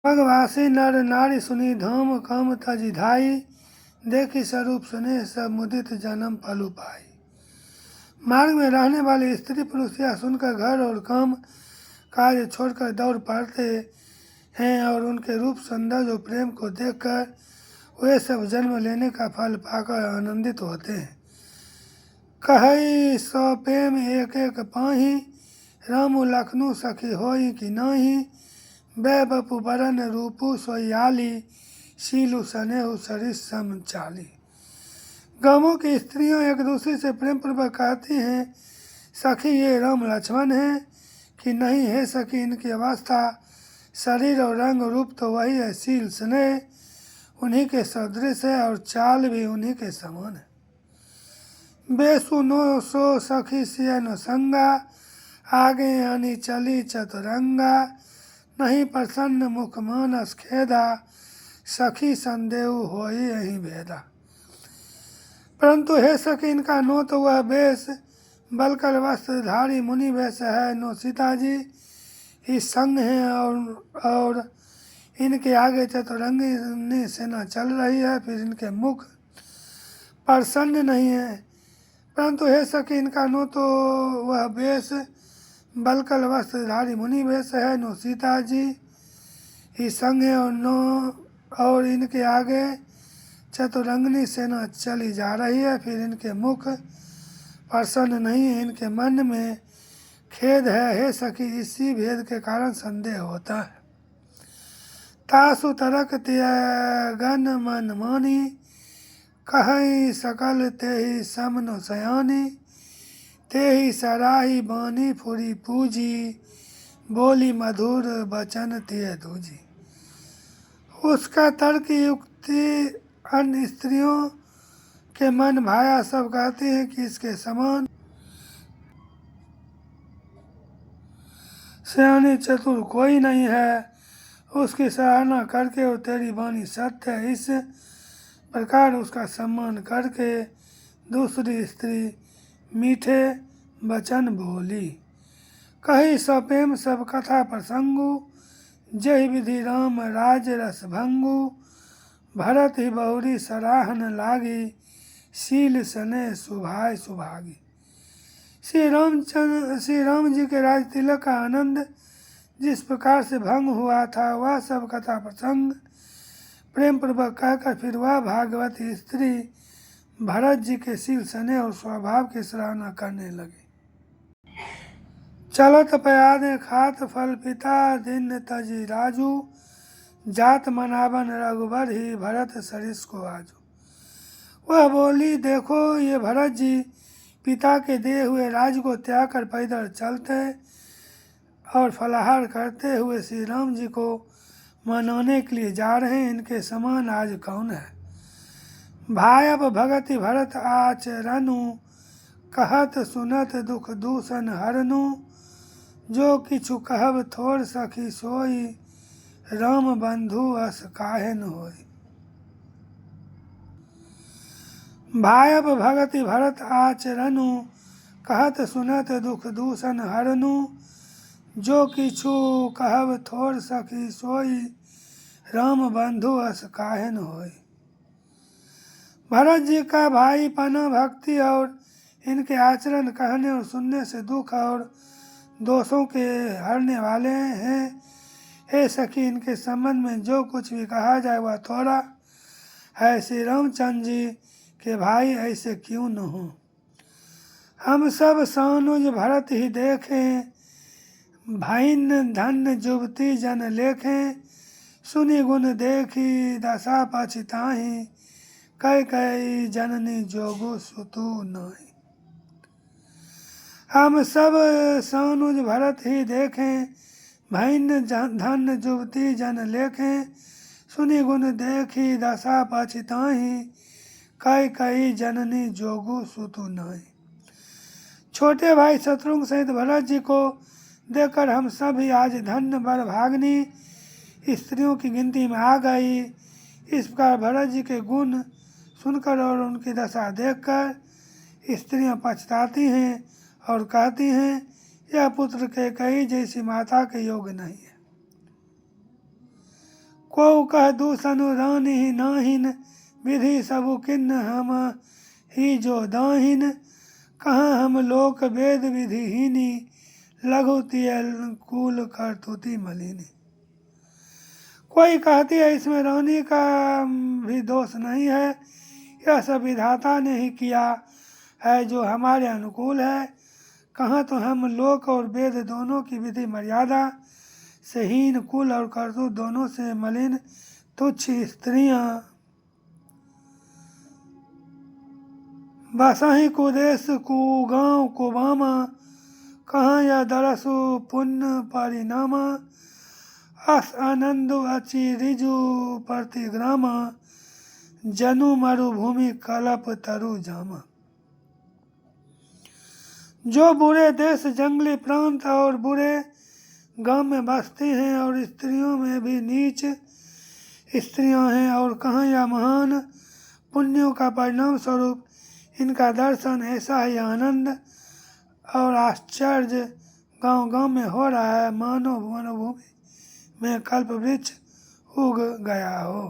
मगवासी नर नारी सुनी धूम कम तजि धाई, देखी स्वरूप सुने सब मुदित जन्म फल पाई। मार्ग में रहने वाली स्त्री पुरुष यह सुनकर घर और काम काज छोड़कर दौड़ पड़ते हैं और उनके रूप सौंदर्य और प्रेम को देखकर वे सब जन्म लेने का फल पाकर आनंदित होते हैं। कही सौ प्रेम एक एक पाही, रामु लखनऊ सखी होई कि नाही, बै बपु बरन रूपु सोयाली, शीलु सनेहु सरिस सम चाली। गांवों की स्त्रियों एक दूसरे से प्रेम पूर्वक कहती हैं, सखी ये राम लक्ष्मण हैं कि नहीं है सखी, इनकी अवस्था शरीर और रंग रूप तो वही है, शील स्नेह उन्हीं के सदृश है और चाल भी उन्हीं के समान है। बेसु नो सो सखी सियन संगा, आगे आनी चली चतुरंगा, नहीं प्रसन्न मुख मानस खेदा, सखी संदेह होई यही भेदा। परंतु हे सखी इनका नो तो वह वेश बलकर वस्त्रधारी मुनि वेश है, नो सीता जी इस संग है और इनके आगे चतुरंगी सेना चल रही है, फिर इनके मुख प्रसन्न नहीं है। परंतु हे सखी इनका नो तो वह वेश बलकल वस्त्रधारी मुनि वेश है, नो सीता जी ही संग है और इनके आगे चतुरंगनी सेना चली जा रही है, फिर इनके मुख प्रसन्न नहीं है, इनके मन में खेद है। हे सखी इसी भेद के कारण संदेह होता है। तासु तरक त्यागन मन मानी, कहीं सकल तेहि समन सयानी, तेहि सराही बानी फुरी पूजी, बोली मधुर बचन तिय दूजी। उसका तर्क युक्ति अन्य स्त्रियों के मन भाया, सब कहते हैं कि इसके समान सयानी चतुर कोई नहीं है। उसकी सराहना करके और तेरी वाणी सत्य है, इस प्रकार उसका सम्मान करके दूसरी स्त्री मीठे वचन बोली। कही सप्रेम सब कथा प्रसंगु, जय विधि राम राज रस भंगु, भरत ही बहुरी सराहन लागी, शील सने सुभाय सुभागी। श्री राम जी के राज तिलक का आनंद जिस प्रकार से भंग हुआ था, वह सब कथा प्रसंग प्रेम पूर्वक कहकर फिर वह भागवती स्त्री भरत जी के शील स्नेह और स्वभाव की सराहना करने लगी। चलत पयाद खात फल पिता, दिन तजी राजू, जात मनावन रघुबर ही भरत सरिस को आजू। वह बोली, देखो ये भरत जी पिता के दिए हुए राज को त्याग कर पैदल चलते और फलाहार करते हुए श्री राम जी को मनाने के लिए जा रहे हैं, इनके समान आज कौन है। भायब भगति भरत आचरनु, कहत सुनत दुख दूषण हरनु, जो किछु कहब थोर सखी सोई, राम बंधु अस काहे न होई। भायब भगति भरत आचरनु, कहत सुनत दुख दूषण हरनु, जो किछु कहब थोर सखी सोई, राम बंधु अस काहे न होई। भरत जी का भाई पना भक्ति और इनके आचरण कहने और सुनने से दुख और दोषों के हरने वाले हैं। हे सखी इनके संबंध में जो कुछ भी कहा जाए वह थोड़ा है। श्री रामचंद्र जी के भाई ऐसे क्यों न हो। हम सब सानुज भरत ही देखें, भाइन धन्य जुबती जन लेखें, सुनि गुण देखी दशा पछताही, कई कई जननी जोगु सुतु नहीं। हम सब सानुज भरत ही देखें, भाइन धन्य जुबती जन लेखें, सुनि गुण देखी दशा पछताही, कई कई जननी जोगु सुतु नहीं। छोटे भाई शत्रुघ्न सहित भरत जी को देखकर हम सभी आज धन्य बर भागनी स्त्रियों की गिनती में आ गई। इस प्रकार भरत जी के गुण सुनकर और उनकी दशा देखकर स्त्रियां पछताती हैं और कहती हैं, यह पुत्र के कई जैसी माता के योग्य नहीं है। को कह दूसनु रानी नाहिन, विधि सबु किन्न हम ही जो दाहिन। कहाँ हम लोक वेद विधिहीनी, लघु तियल कुल करतुति मलिनी। कोई कहती है इसमें रानी का भी दोष नहीं है, यह सब विधाता ने ही किया है जो हमारे अनुकूल है। कहाँ तो हम लोक और वेद दोनों की विधि मर्यादा से हीन, कुल और करतूत दोनों से मलिन तुच्छ स्त्रियां। बसाही कुदेश कुगांव कुबामा, कहाँ या दरसु पुण्य परिणामा। अस आनंदु अचि रिजु प्रतिग्रामा, जनु मरुभूमि कलप तरु जामा। जो बुरे देश जंगली प्रांत और बुरे गांव में बसती हैं और स्त्रियों में भी नीच स्त्रियां हैं, और कहाँ या महान पुण्यों का परिणाम स्वरूप इनका दर्शन ऐसा ही आनंद और आश्चर्य गांव गांव में हो रहा है, मानो वनभूमि में कल्प वृक्ष उग गया हो।